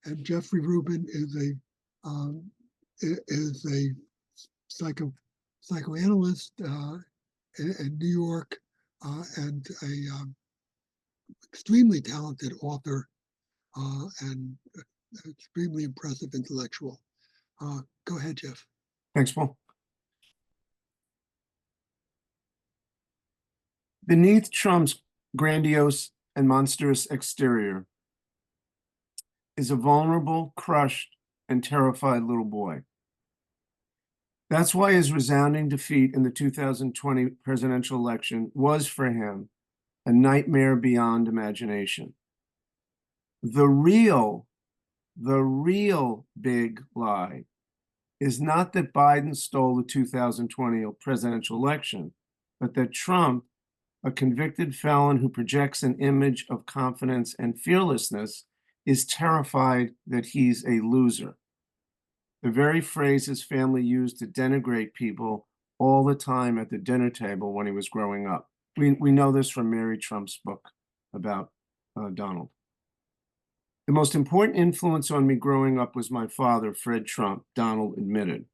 And Jeffrey Rubin is a psychoanalyst in New York and a extremely talented author and extremely impressive intellectual. Go ahead, Jeff. Thanks, Paul. Beneath Trump's grandiose and monstrous exterior is a vulnerable, crushed, and terrified little boy. That's why his resounding defeat in the 2020 presidential election was for him a nightmare beyond imagination. The real big lie is not that Biden stole the 2020 presidential election, but that Trump, a convicted felon who projects an image of confidence and fearlessness, is terrified that he's a loser. The very phrase his family used to denigrate people all the time at the dinner table when he was growing up. We know this from Mary Trump's book about Donald. The most important influence on me growing up was my father, Fred Trump, Donald admitted.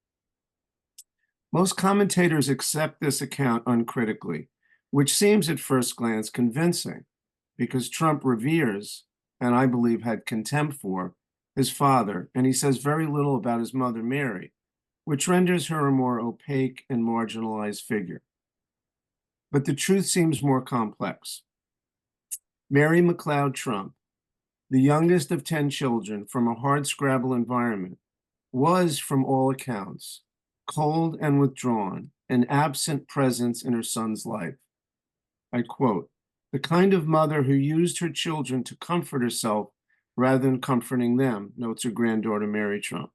Most commentators accept this account uncritically, which seems at first glance convincing, because Trump reveres, and I believe had contempt for, his father, and he says very little about his mother, Mary, which renders her a more opaque and marginalized figure. But the truth seems more complex. Mary McLeod Trump, the youngest of 10 children from a hardscrabble environment, was, from all accounts, cold and withdrawn, an absent presence in her son's life. I quote, "The kind of mother who used her children to comfort herself rather than comforting them," notes her granddaughter, Mary Trump.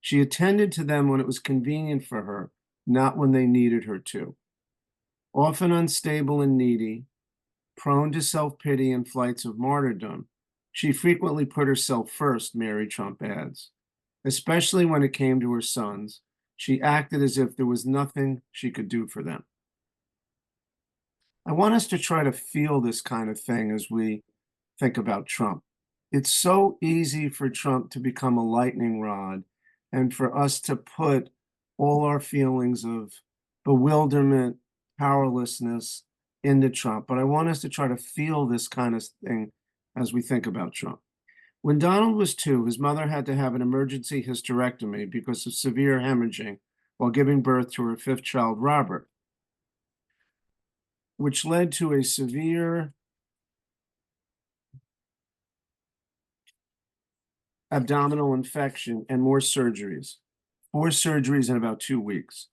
She attended to them when it was convenient for her, not when they needed her to. Often unstable and needy, prone to self-pity and flights of martyrdom, she frequently put herself first, Mary Trump adds. Especially when it came to her sons, she acted as if there was nothing she could do for them. I want us to try to feel this kind of thing as we think about Trump. It's so easy for Trump to become a lightning rod and for us to put all our feelings of bewilderment, powerlessness into Trump. But I want us to try to feel this kind of thing as we think about Trump. When Donald was 2, his mother had to have an emergency hysterectomy because of severe hemorrhaging while giving birth to her 5th child, Robert, which led to a severe abdominal infection and more surgeries. 4 surgeries in about 2 weeks.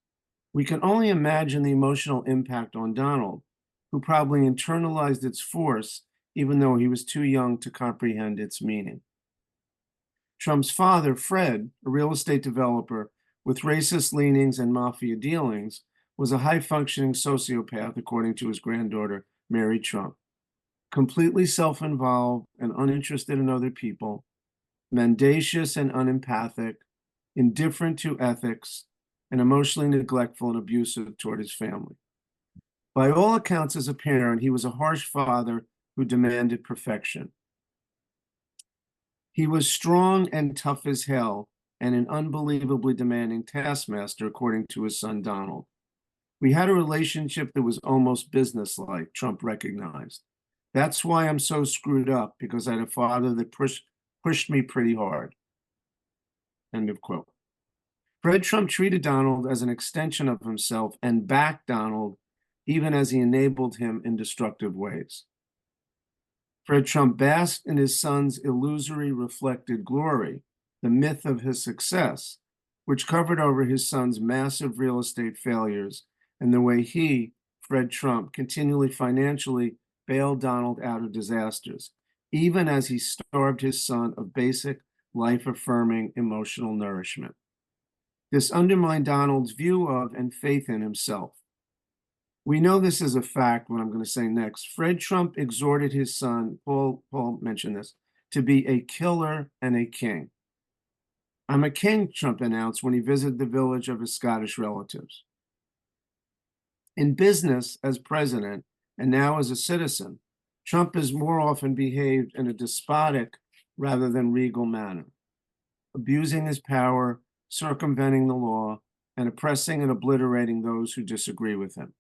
We can only imagine the emotional impact on Donald, who probably internalized its force even though he was too young to comprehend its meaning. Trump's father, Fred, a real estate developer with racist leanings and mafia dealings, was a high-functioning sociopath, according to his granddaughter, Mary Trump. Completely self-involved and uninterested in other people, mendacious and unempathic, indifferent to ethics, and emotionally neglectful and abusive toward his family. By all accounts, as a parent, he was a harsh father who demanded perfection. He was strong and tough as hell and an unbelievably demanding taskmaster, according to his son, Donald. We had a relationship that was almost businesslike, Trump recognized. That's why I'm so screwed up, because I had a father that pushed me pretty hard. End of quote. Fred Trump treated Donald as an extension of himself and backed Donald even as he enabled him in destructive ways. Fred Trump basked in his son's illusory reflected glory, the myth of his success, which covered over his son's massive real estate failures and the way he, Fred Trump, continually financially bailed Donald out of disasters, even as he starved his son of basic, life-affirming emotional nourishment. This undermined Donald's view of and faith in himself. We know this as a fact, what I'm going to say next. Fred Trump exhorted his son, Paul mentioned this, to be a killer and a king. "I'm a king," Trump announced when he visited the village of his Scottish relatives. In business, as president, and now as a citizen, Trump has more often behaved in a despotic rather than regal manner, abusing his power, circumventing the law, and oppressing and obliterating those who disagree with him.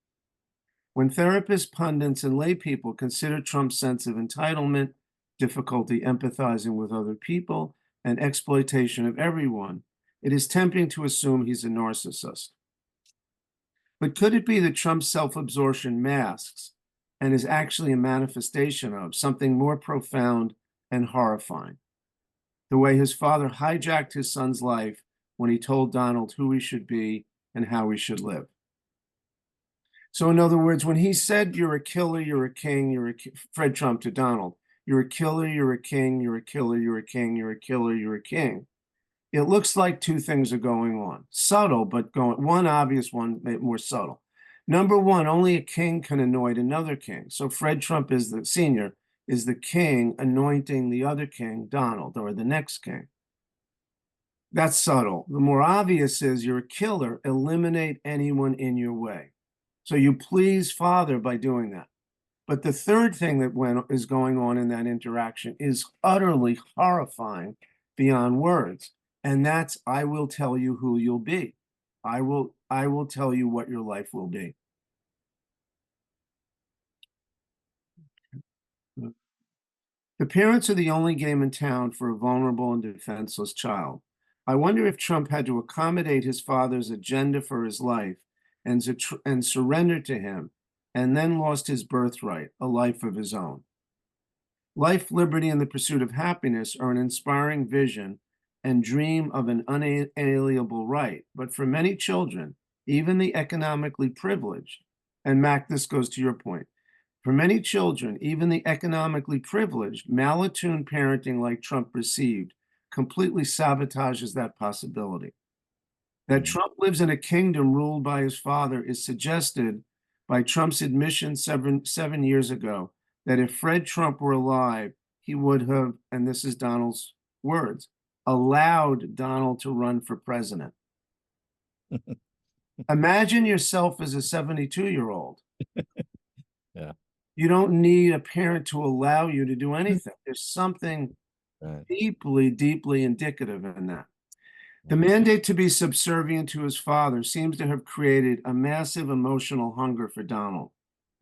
When therapists, pundits, and lay people consider Trump's sense of entitlement, difficulty empathizing with other people, and exploitation of everyone, it is tempting to assume he's a narcissist. But could it be that Trump's self-absorption masks and is actually a manifestation of something more profound and horrifying? The way his father hijacked his son's life when he told Donald who he should be and how he should live. So in other words, when he said, "You're a killer, you're a king, Fred Trump to Donald, you're a killer, you're a king, you're a killer, you're a king, you're a killer, you're a king," it looks like two things are going on. Subtle, but one obvious, one more subtle. Number one, only a king can anoint another king. So Fred Trump is the senior, is the king anointing the other king, Donald, or the next king. That's subtle. The more obvious is you're a killer, eliminate anyone in your way. So you please Father by doing that. But the third thing that is going on in that interaction is utterly horrifying beyond words. And that's, I will tell you who you'll be. I will tell you what your life will be. The parents are the only game in town for a vulnerable and defenseless child. I wonder if Trump had to accommodate his father's agenda for his life and surrender to him, and then lost his birthright, a life of his own. Life, liberty, and the pursuit of happiness are an inspiring vision and dream of an unalienable right. But for many children, even the economically privileged, and Mac, this goes to your point, for many children, even the economically privileged, malattuned parenting like Trump received completely sabotages that possibility. That Trump lives in a kingdom ruled by his father is suggested by Trump's admission seven years ago that if Fred Trump were alive, he would have, and this is Donald's words, allowed Donald to run for president. Imagine yourself as a 72-year-old. Yeah. You don't need a parent to allow you to do anything. There's something deeply, deeply indicative in that. The mandate to be subservient to his father seems to have created a massive emotional hunger for Donald,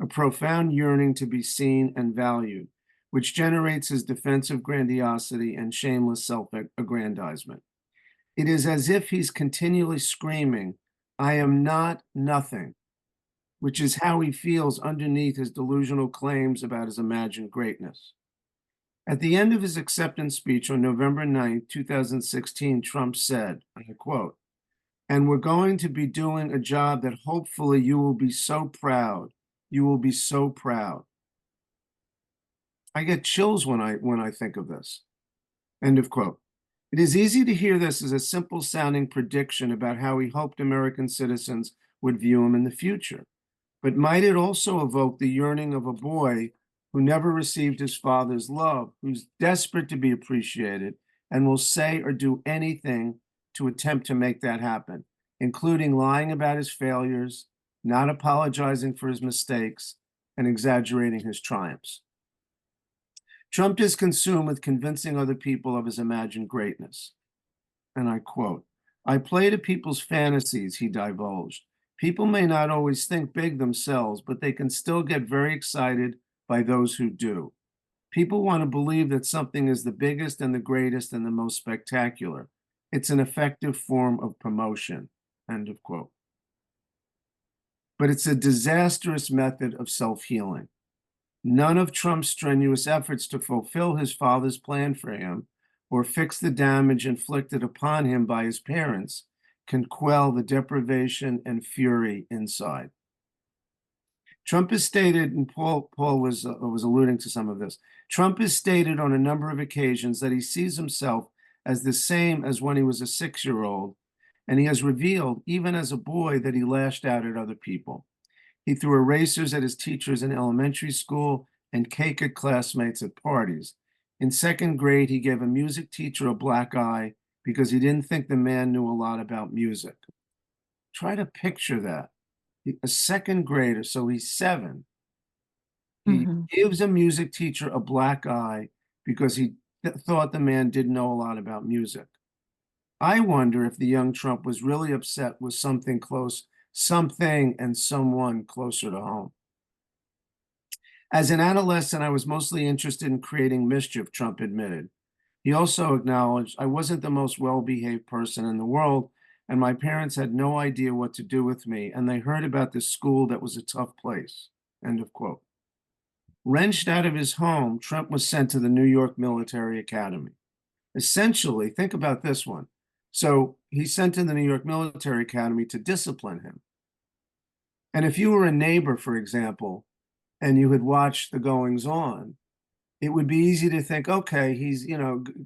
a profound yearning to be seen and valued, which generates his defensive grandiosity and shameless self-aggrandizement. It is as if he's continually screaming, "I am not nothing," which is how he feels underneath his delusional claims about his imagined greatness. At the end of his acceptance speech on November 9, 2016, Trump said, and I quote, "And we're going to be doing a job that hopefully you will be so proud. You will be so proud." I get chills when I think of this. End of quote. It is easy to hear this as a simple sounding prediction about how he hoped American citizens would view him in the future. But might it also evoke the yearning of a boy who never received his father's love, who's desperate to be appreciated, and will say or do anything to attempt to make that happen, including lying about his failures, not apologizing for his mistakes, and exaggerating his triumphs? Trump is consumed with convincing other people of his imagined greatness. And I quote, "I play to people's fantasies," he divulged. "People may not always think big themselves, but they can still get very excited by those who do. People want to believe that something is the biggest and the greatest and the most spectacular. It's an effective form of promotion." End of quote. But it's a disastrous method of self-healing. None of Trump's strenuous efforts to fulfill his father's plan for him or fix the damage inflicted upon him by his parents can quell the deprivation and fury inside. Trump has stated, and Paul was alluding to some of this, Trump has stated on a number of occasions that he sees himself as the same as when he was a 6-year-old, and he has revealed, even as a boy, that he lashed out at other people. He threw erasers at his teachers in elementary school and cake at classmates at parties. In second grade, he gave a music teacher a black eye because he didn't think the man knew a lot about music. Try to picture that. A second grader, so he's 7. He gives a music teacher a black eye because he thought the man didn't know a lot about music. I wonder if the young Trump was really upset with something and someone closer to home. As an adolescent, I was mostly interested in creating mischief, Trump admitted. He also acknowledged, I wasn't the most well-behaved person in the world, and my parents had no idea what to do with me, and they heard about this school that was a tough place, end of quote. Wrenched out of his home, Trump was sent to the New York Military Academy. Essentially, think about this one. So he's sent to the New York Military Academy to discipline him. And if you were a neighbor, for example, and you had watched the goings on, it would be easy to think, okay, he's,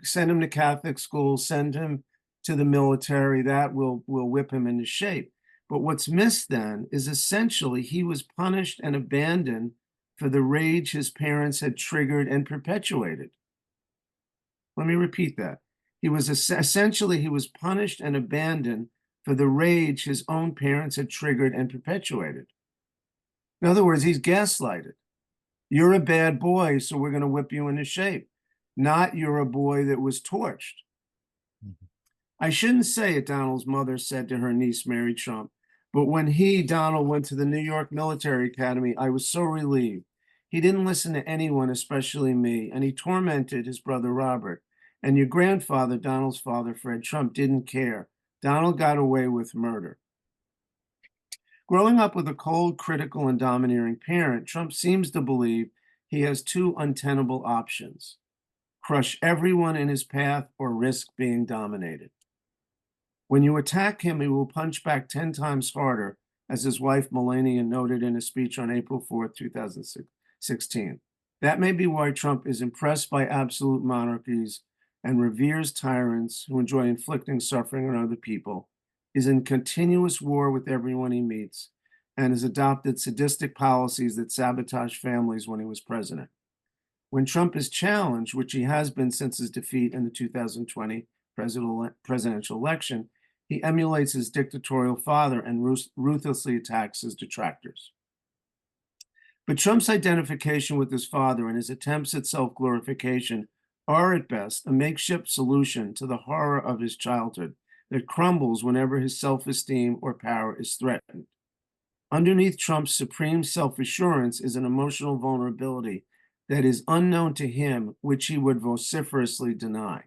send him to Catholic school, send him to the military, that will whip him into shape. But what's missed then is essentially he was punished and abandoned for the rage his parents had triggered and perpetuated. Let me repeat that. He was punished and abandoned for the rage his own parents had triggered and perpetuated. In other words, he's gaslighted. You're a bad boy, so we're going to whip you into shape. Not you're a boy that was torched. Mm-hmm. I shouldn't say it, Donald's mother said to her niece, Mary Trump, but when Donald, went to the New York Military Academy, I was so relieved. He didn't listen to anyone, especially me, and he tormented his brother Robert. And your grandfather, Donald's father, Fred Trump, didn't care. Donald got away with murder. Growing up with a cold, critical, and domineering parent, Trump seems to believe he has two untenable options: crush everyone in his path or risk being dominated. When you attack him, he will punch back 10 times harder, as his wife Melania noted in a speech on April 4th, 2016. That may be why Trump is impressed by absolute monarchies and reveres tyrants who enjoy inflicting suffering on other people, is in continuous war with everyone he meets, and has adopted sadistic policies that sabotage families when he was president. When Trump is challenged, which he has been since his defeat in the 2020 presidential election, he emulates his dictatorial father and ruthlessly attacks his detractors. But Trump's identification with his father and his attempts at self-glorification are at best a makeshift solution to the horror of his childhood that crumbles whenever his self-esteem or power is threatened. Underneath Trump's supreme self-assurance is an emotional vulnerability that is unknown to him, which he would vociferously deny.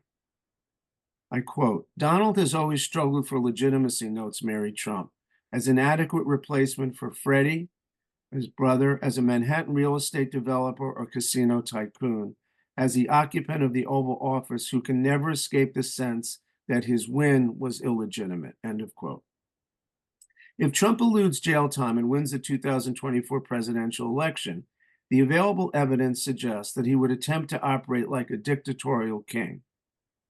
I quote, Donald has always struggled for legitimacy, notes Mary Trump, as an adequate replacement for Freddie, his brother, as a Manhattan real estate developer or casino tycoon, as the occupant of the Oval Office who can never escape the sense that his win was illegitimate, end of quote. If Trump eludes jail time and wins the 2024 presidential election, the available evidence suggests that he would attempt to operate like a dictatorial king.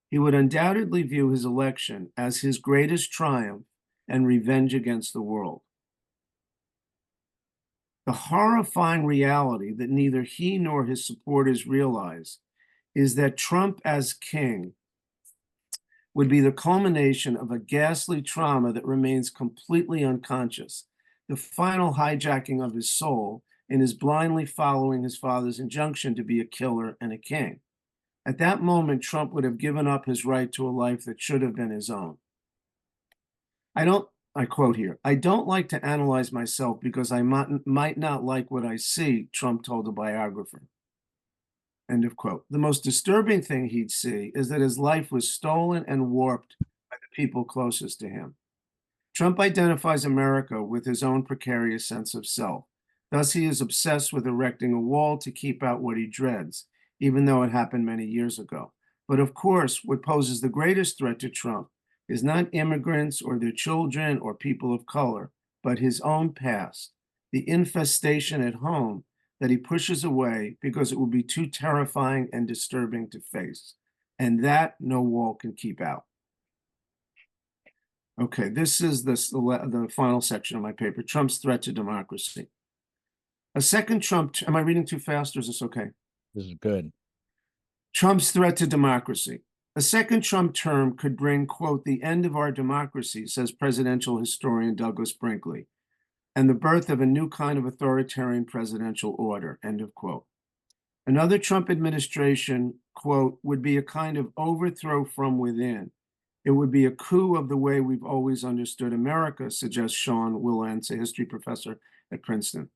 He would undoubtedly view his election as his greatest triumph and revenge against the world. The horrifying reality that neither he nor his supporters realize is that Trump as king would be the culmination of a ghastly trauma that remains completely unconscious, the final hijacking of his soul in his blindly following his father's injunction to be a killer and a king. At that moment, Trump would have given up his right to a life that should have been his own. I quote here, I don't like to analyze myself because I might not like what I see, Trump told a biographer. End of quote. The most disturbing thing he'd see is that his life was stolen and warped by the people closest to him. Trump identifies America with his own precarious sense of self. Thus, he is obsessed with erecting a wall to keep out what he dreads, even though it happened many years ago. But of course, what poses the greatest threat to Trump is not immigrants or their children or people of color, but his own past, the infestation at home that he pushes away because it will be too terrifying and disturbing to face. And that no wall can keep out. Okay, this is the final section of my paper, Trump's threat to democracy. A second Trump, am I reading too fast or is this okay? This is good. Trump's threat to democracy. A second Trump term could bring, quote, the end of our democracy, says presidential historian Douglas Brinkley, and the birth of a new kind of authoritarian presidential order, end of quote. Another Trump administration quote, would be a kind of overthrow from within. It would be a coup of the way we've always understood America, suggests Sean Wilentz, a history professor at Princeton.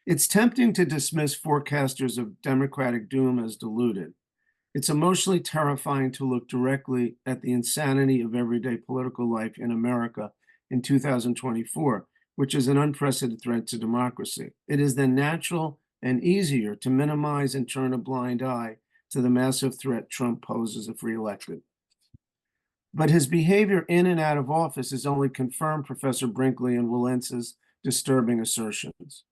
It's tempting to dismiss forecasters of democratic doom as deluded. It's emotionally terrifying to look directly at the insanity of everyday political life in America in 2024, which is an unprecedented threat to democracy. It is then natural and easier to minimize and turn a blind eye to the massive threat Trump poses if reelected. But his behavior in and out of office has only confirmed Professor Brinkley and Wilentz's disturbing assertions.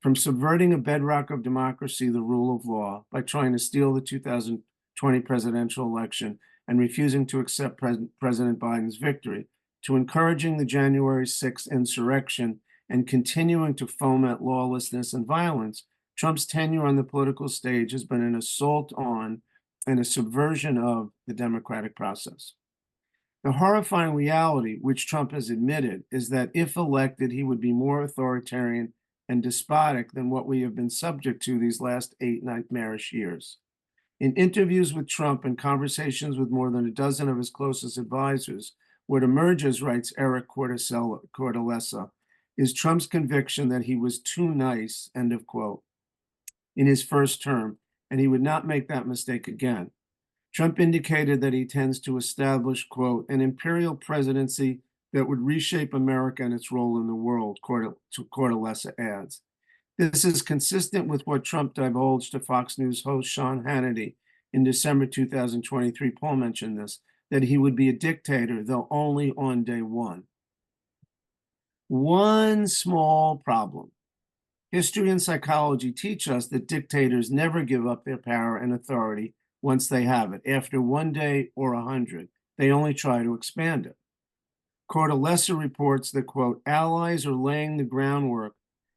From subverting a bedrock of democracy, the rule of law, by trying to steal the 2020 presidential election and refusing to accept President Biden's victory, to encouraging the January 6th insurrection and continuing to foment lawlessness and violence, Trump's tenure on the political stage has been an assault on and a subversion of the democratic process. The horrifying reality, which Trump has admitted, is that if elected, he would be more authoritarian and despotic than what we have been subject to these last 8 nightmarish years. In interviews with Trump and conversations with more than a dozen of his closest advisors, what emerges, writes Eric Cortellessa, is Trump's conviction that he was too nice, end of quote, in his first term, and he would not make that mistake again. Trump indicated that he tends to establish, quote, an imperial presidency that would reshape America and its role in the world, Cortellessa adds. This is consistent with what Trump divulged to Fox News host Sean Hannity in December 2023. Paul mentioned this, that he would be a dictator, though only on day one. One small problem. History and psychology teach us that dictators never give up their power and authority once they have it. After 1 day or 100, they only try to expand it. Cortellessa reports that, quote, allies are laying the groundwork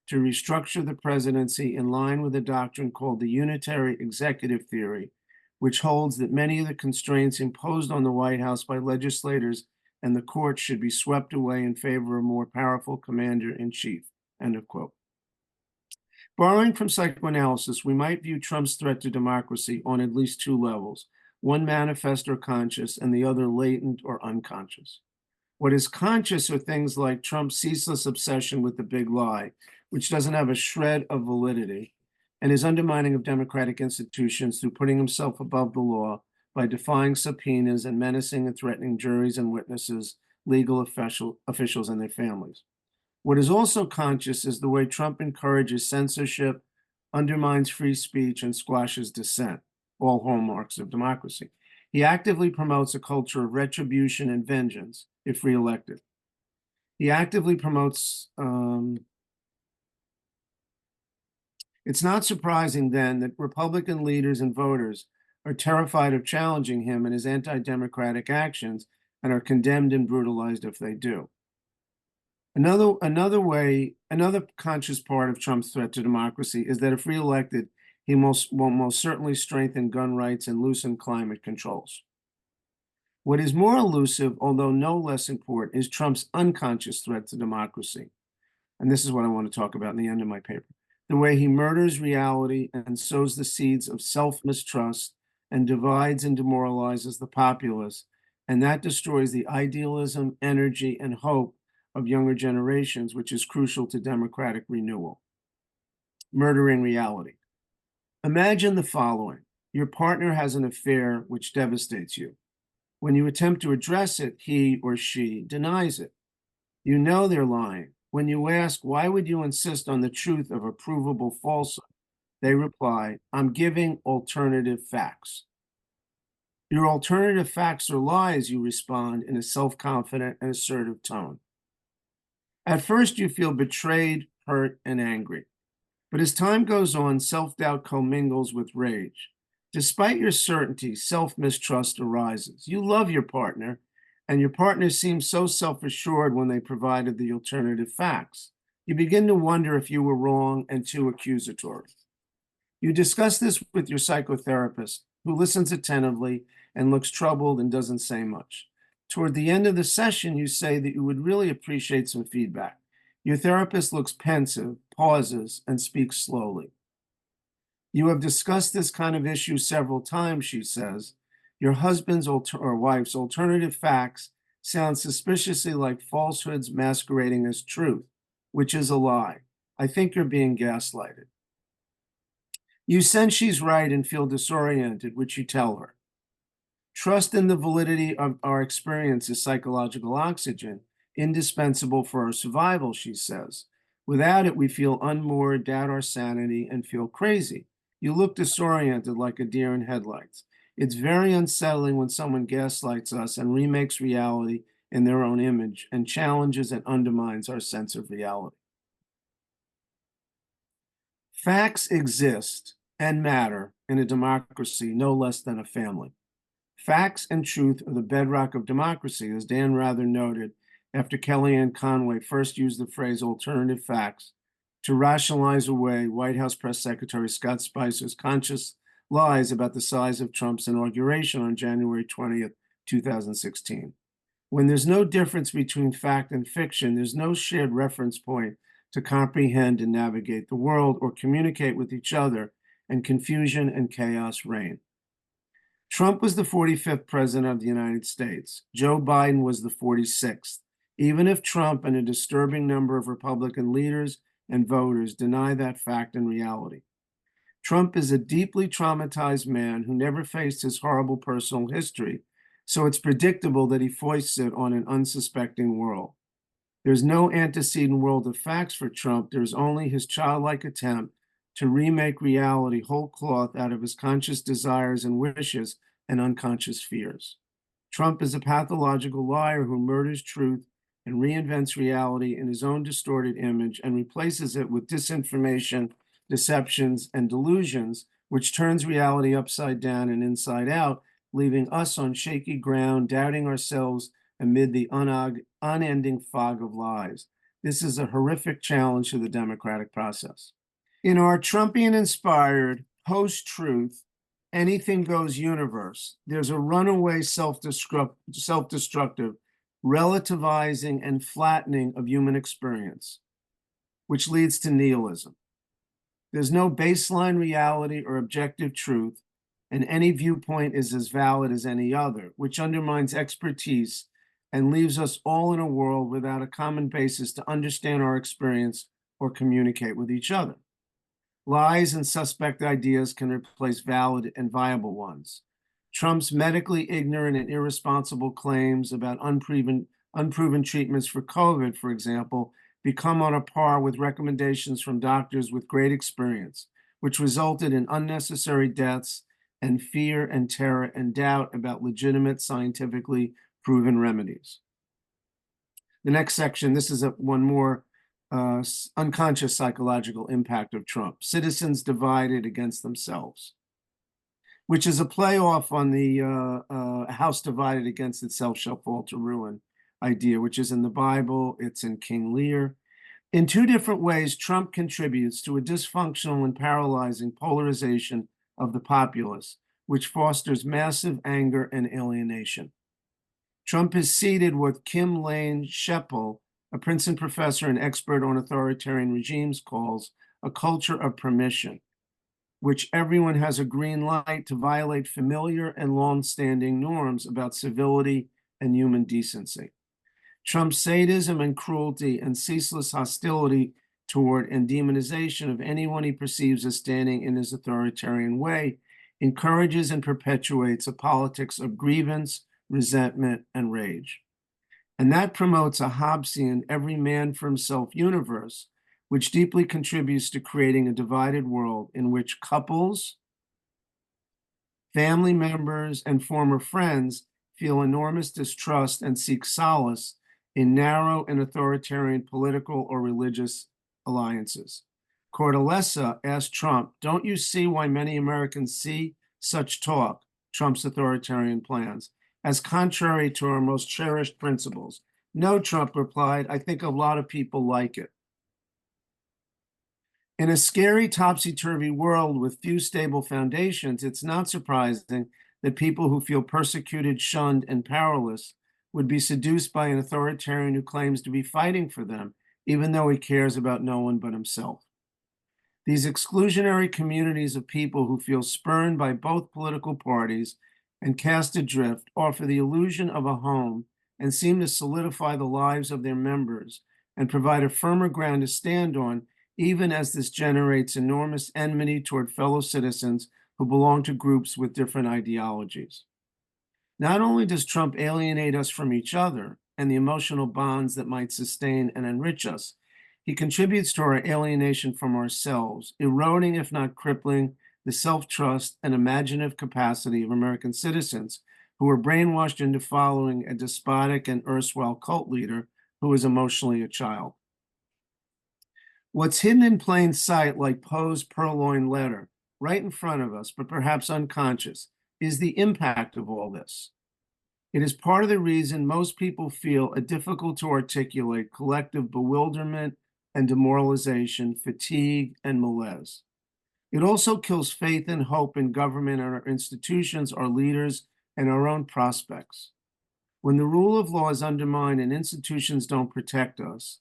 to restructure the presidency in line with a doctrine called the unitary executive theory, which holds that many of the constraints imposed on the White House by legislators and the courts should be swept away in favor of a more powerful commander-in-chief, end of quote. Borrowing from psychoanalysis, we might view Trump's threat to democracy on at least 2 levels, one manifest or conscious and the other latent or unconscious. What is conscious are things like Trump's ceaseless obsession with the big lie, which doesn't have a shred of validity, and his undermining of democratic institutions through putting himself above the law by defying subpoenas and menacing and threatening juries and witnesses, legal officials, and their families. What is also conscious is the way Trump encourages censorship, undermines free speech, and squashes dissent, all hallmarks of democracy. He actively promotes a culture of retribution and vengeance if reelected. He actively promotes, it's not surprising then that Republican leaders and voters are terrified of challenging him and his anti-democratic actions and are condemned and brutalized if they do. Another conscious part of Trump's threat to democracy is that if reelected, he will most certainly strengthen gun rights and loosen climate controls. What is more elusive, although no less important, is Trump's unconscious threat to democracy. And this is what I want to talk about in the end of my paper. The way he murders reality and sows the seeds of self-mistrust and divides and demoralizes the populace, and that destroys the idealism, energy, and hope of younger generations, which is crucial to democratic renewal. Murdering reality. Imagine the following. Your partner has an affair which devastates you. When you attempt to address it, he or she denies it. You know they're lying. When you ask, why would you insist on the truth of a provable falsehood? They reply, I'm giving alternative facts. Your alternative facts are lies, you respond in a self-confident and assertive tone. At first, you feel betrayed, hurt, and angry. But as time goes on, self-doubt commingles with rage. Despite your certainty, self-mistrust arises. You love your partner, and your partner seems so self-assured when they provided the alternative facts. You begin to wonder if you were wrong and too accusatory. You discuss this with your psychotherapist, who listens attentively and looks troubled and doesn't say much. Toward the end of the session, you say that you would really appreciate some feedback. Your therapist looks pensive, pauses, and speaks slowly. You have discussed this kind of issue several times, she says. Your husband's or wife's alternative facts sound suspiciously like falsehoods masquerading as truth, which is a lie. I think you're being gaslighted. You sense she's right and feel disoriented, which you tell her. Trust in the validity of our experience is psychological oxygen, indispensable for our survival, she says. Without it, we feel unmoored, doubt our sanity, and feel crazy. You look disoriented like a deer in headlights. It's very unsettling when someone gaslights us and remakes reality in their own image and challenges and undermines our sense of reality. Facts exist and matter in a democracy no less than a family. Facts and truth are the bedrock of democracy, as Dan Rather noted after Kellyanne Conway first used the phrase alternative facts to rationalize away White House Press Secretary Scott Spicer's conscious lies about the size of Trump's inauguration on January 20th, 2016. When there's no difference between fact and fiction, there's no shared reference point to comprehend and navigate the world or communicate with each other, and confusion and chaos reign. Trump was the 45th president of the United States. Joe Biden was the 46th. Even if Trump and a disturbing number of Republican leaders and voters deny that fact and reality. Trump is a deeply traumatized man who never faced his horrible personal history, so it's predictable that he foists it on an unsuspecting world. There's no antecedent world of facts for Trump. There's only his childlike attempt to remake reality whole cloth out of his conscious desires and wishes and unconscious fears. Trump is a pathological liar who murders truth and reinvents reality in his own distorted image and replaces it with disinformation, deceptions, and delusions, which turns reality upside down and inside out, leaving us on shaky ground, doubting ourselves amid the unending fog of lies. This is a horrific challenge to the democratic process. In our Trumpian-inspired, post-truth, anything goes universe, there's a runaway self-destructive, relativizing, and flattening of human experience, which leads to nihilism. There's no baseline reality or objective truth, and any viewpoint is as valid as any other, which undermines expertise and leaves us all in a world without a common basis to understand our experience or communicate with each other. Lies and suspect ideas can replace valid and viable ones. Trump's medically ignorant and irresponsible claims about unproven treatments for COVID, for example, become on a par with recommendations from doctors with great experience, which resulted in unnecessary deaths and fear and terror and doubt about legitimate scientifically proven remedies. The next section, this is one more unconscious psychological impact of Trump. Citizens divided against themselves, which is a play off on the house divided against itself shall fall to ruin idea, which is in the Bible, it's in King Lear. In two different ways, Trump contributes to a dysfunctional and paralyzing polarization of the populace, which fosters massive anger and alienation. Trump has seeded what Kim Lane Sheppel, a Princeton professor and expert on authoritarian regimes, calls a culture of permission, which everyone has a green light to violate familiar and long-standing norms about civility and human decency. Trump's sadism and cruelty and ceaseless hostility toward and demonization of anyone he perceives as standing in his authoritarian way encourages and perpetuates a politics of grievance, resentment, and rage. And that promotes a Hobbesian every man for himself universe, which deeply contributes to creating a divided world in which couples, family members, and former friends feel enormous distrust and seek solace in narrow and authoritarian political or religious alliances. Cortellessa asked Trump, "Don't you see why many Americans see such talk, Trump's authoritarian plans, as contrary to our most cherished principles?" "No," Trump replied, "I think a lot of people like it." In a scary, topsy-turvy world with few stable foundations, it's not surprising that people who feel persecuted, shunned, and powerless would be seduced by an authoritarian who claims to be fighting for them, even though he cares about no one but himself. These exclusionary communities of people who feel spurned by both political parties and cast adrift offer the illusion of a home and seem to solidify the lives of their members and provide a firmer ground to stand on, even as this generates enormous enmity toward fellow citizens who belong to groups with different ideologies. Not only does Trump alienate us from each other and the emotional bonds that might sustain and enrich us, he contributes to our alienation from ourselves, eroding, if not crippling, the self-trust and imaginative capacity of American citizens who were brainwashed into following a despotic and erstwhile cult leader who was emotionally a child. What's hidden in plain sight, like Poe's purloined letter, right in front of us, but perhaps unconscious, is the impact of all this. It is part of the reason most people feel a difficult to articulate collective bewilderment and demoralization, fatigue, and malaise. It also kills faith and hope in government and our institutions, our leaders, and our own prospects. When the rule of law is undermined and institutions don't protect us,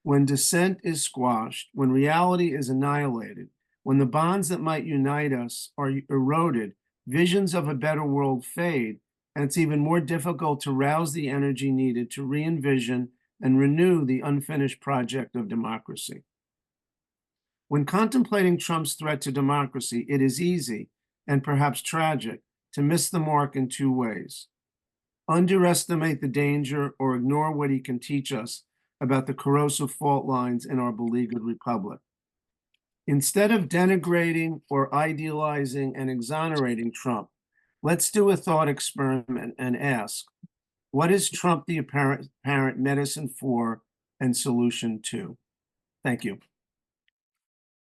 when dissent is squashed, when reality is annihilated, when the bonds that might unite us are eroded, visions of a better world fade, and it's even more difficult to rouse the energy needed to re-envision and renew the unfinished project of democracy. When contemplating Trump's threat to democracy, it is easy, and perhaps tragic, to miss the mark in two ways. Underestimate the danger or ignore what he can teach us about the corrosive fault lines in our beleaguered republic. Instead of denigrating or idealizing and exonerating Trump, let's do a thought experiment and ask, what is Trump the apparent medicine for and solution to? Thank you.